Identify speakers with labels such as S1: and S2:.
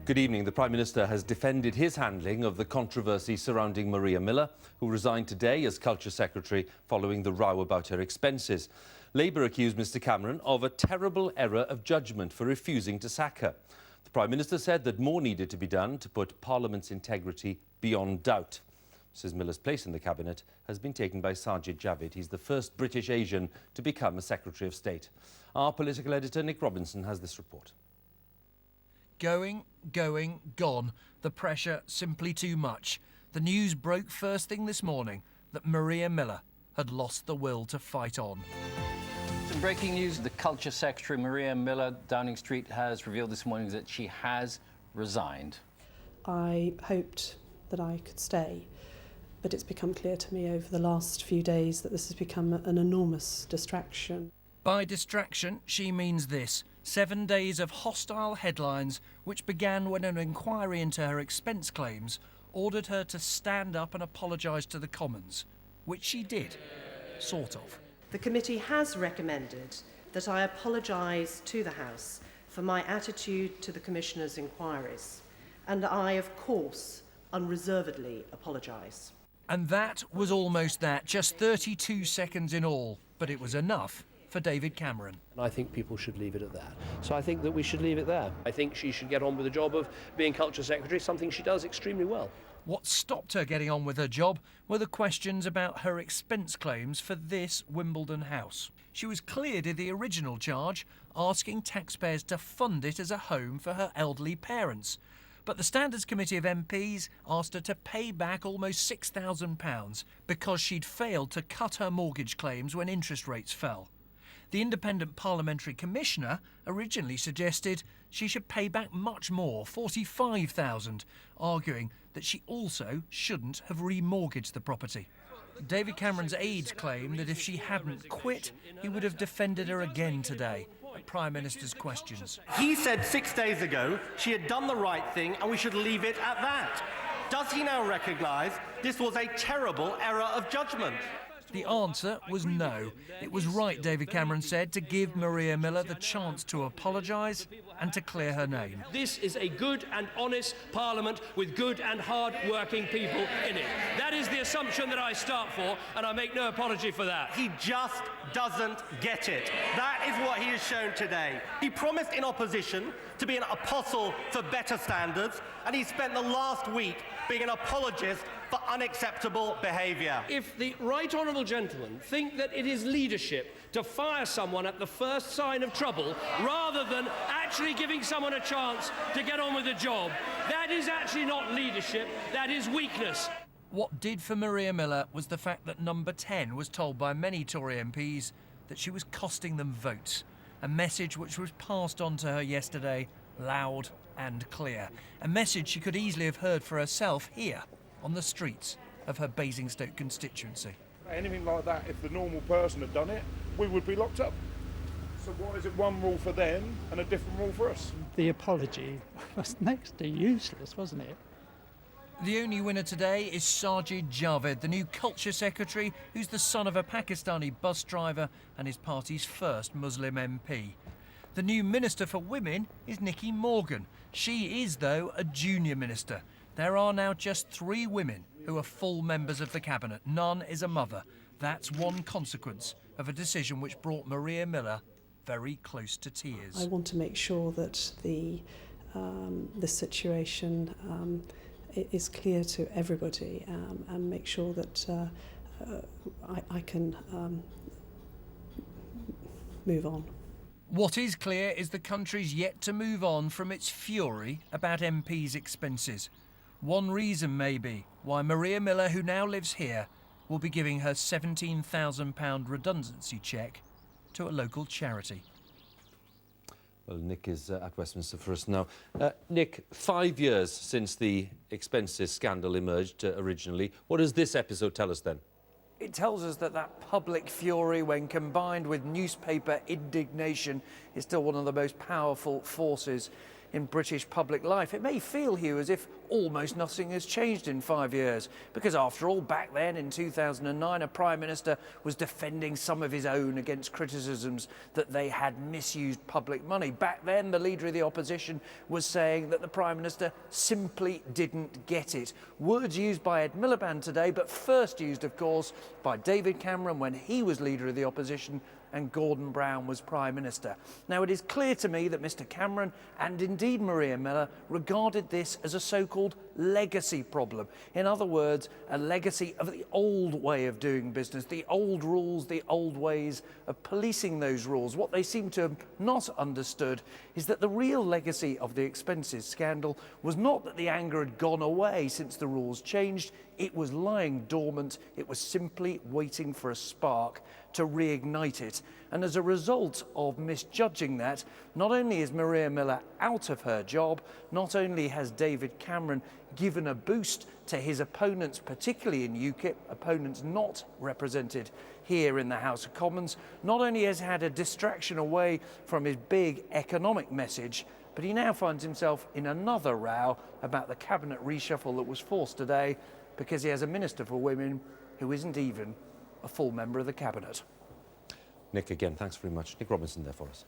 S1: Good evening. The Prime Minister has defended his handling of the controversy surrounding Maria Miller, who resigned today as Culture Secretary following the row about her expenses. Labour accused Mr Cameron of a terrible error of judgment for refusing to sack her. The Prime Minister said that more needed to be done to put Parliament's integrity beyond doubt. Mrs Miller's place in the Cabinet has been taken by Sajid Javid. He's the first British Asian to become a Secretary of State. Our political editor, Nick Robinson, has this report.
S2: Going, gone. The pressure simply too much. The news broke first thing this morning that Maria Miller had lost the will to fight on.
S3: Some breaking news. The Culture Secretary, Maria Miller, Downing Street, has revealed this morning that she has resigned.
S4: I hoped that I could stay, but it's become clear to me over the last few days that this has become an enormous distraction.
S2: By distraction, she means this. 7 days of hostile headlines, which began when an inquiry into her expense claims ordered her to stand up and apologise to the Commons, which she did, sort of.
S5: The committee has recommended that I apologise to the House for my attitude to the Commissioner's inquiries, and I, of course, unreservedly apologise.
S2: And that was almost that, just 32 seconds in all, but it was enough for David Cameron.
S6: And I think people should leave it at that. So I think that we should leave it there. I think she should get on with the job of being Culture Secretary, something she does extremely well.
S2: What stopped her getting on with her job were the questions about her expense claims for this Wimbledon house. She was cleared of the original charge, asking taxpayers to fund it as a home for her elderly parents. But the Standards Committee of MPs asked her to pay back almost £6,000 because she'd failed to cut her mortgage claims when interest rates fell. The Independent Parliamentary Commissioner originally suggested she should pay back much more, £45,000, arguing that she also shouldn't have remortgaged the property. David Cameron's aides claim that if she hadn't quit, he would have defended her again today at Prime Minister's questions.
S7: He said 6 days ago she had done the right thing and we should leave it at that. Does he now recognise this was a terrible error of judgment?
S2: The answer was no. It was right, David Cameron said, to give Maria Miller the chance to apologise and to clear her name.
S8: This is a good and honest Parliament with good and hard-working people in it. That is the assumption that I start for, and I make no apology for that.
S7: He just doesn't get it. That is what he has shown today. He promised in opposition to be an apostle for better standards, and he spent the last week being an apologist for unacceptable behaviour.
S8: If the right honourable gentlemen think that it is leadership to fire someone at the first sign of trouble rather than actually giving someone a chance to get on with the job, that is actually not leadership, that is weakness.
S2: What did for Maria Miller was the fact that Number 10 was told by many Tory MPs that she was costing them votes, a message which was passed on to her yesterday loud and clear, a message she could easily have heard for herself here on the streets of her Basingstoke constituency.
S9: Anything like that, if the normal person had done it, we would be locked up. So why is it one rule for them and a different rule for us?
S10: The apology was next to useless, wasn't it?
S2: The only winner today is Sajid Javid, the new Culture Secretary, who's the son of a Pakistani bus driver and his party's first Muslim MP. The new Minister for Women is Nicky Morgan. She is, though, a junior minister. There are now just 3 women who are full members of the Cabinet. None is a mother. That's one consequence of a decision which brought Maria Miller very close to tears.
S4: I want to make sure that this situation is clear to everybody and make sure that I can move on.
S2: What is clear is the country's yet to move on from its fury about MPs' expenses. One reason, maybe, why Maria Miller, who now lives here, will be giving her £17,000 redundancy cheque to a local charity.
S1: Well, Nick is at Westminster for us now. Nick, 5 years since the expenses scandal emerged originally. What does this episode tell us then?
S2: It tells us that public fury, when combined with newspaper indignation, is still one of the most powerful forces in British public life. It may feel, Hugh, as if almost nothing has changed in 5 years, because after all, back then in 2009, a Prime Minister was defending some of his own against criticisms that they had misused public money. Back then, the Leader of the Opposition was saying that the Prime Minister simply didn't get it. Words used by Ed Miliband today, but first used, of course, by David Cameron when he was Leader of the Opposition and Gordon Brown was Prime Minister. Now, it is clear to me that Mr Cameron and indeed Maria Miller regarded this as a so-called legacy problem. In other words, a legacy of the old way of doing business, the old rules, the old ways of policing those rules. What they seem to have not understood is that the real legacy of the expenses scandal was not that the anger had gone away since the rules changed. It was lying dormant. It was simply waiting for a spark to reignite it. And as a result of misjudging that, not only is Maria Miller out of her job, not only has David Cameron given a boost to his opponents, particularly in UKIP, opponents not represented here in the House of Commons, not only has had a distraction away from his big economic message, but he now finds himself in another row about the cabinet reshuffle that was forced today because he has a Minister for Women who isn't even a full member of the cabinet.
S1: Nick, again, thanks very much. Nick Robinson there for us.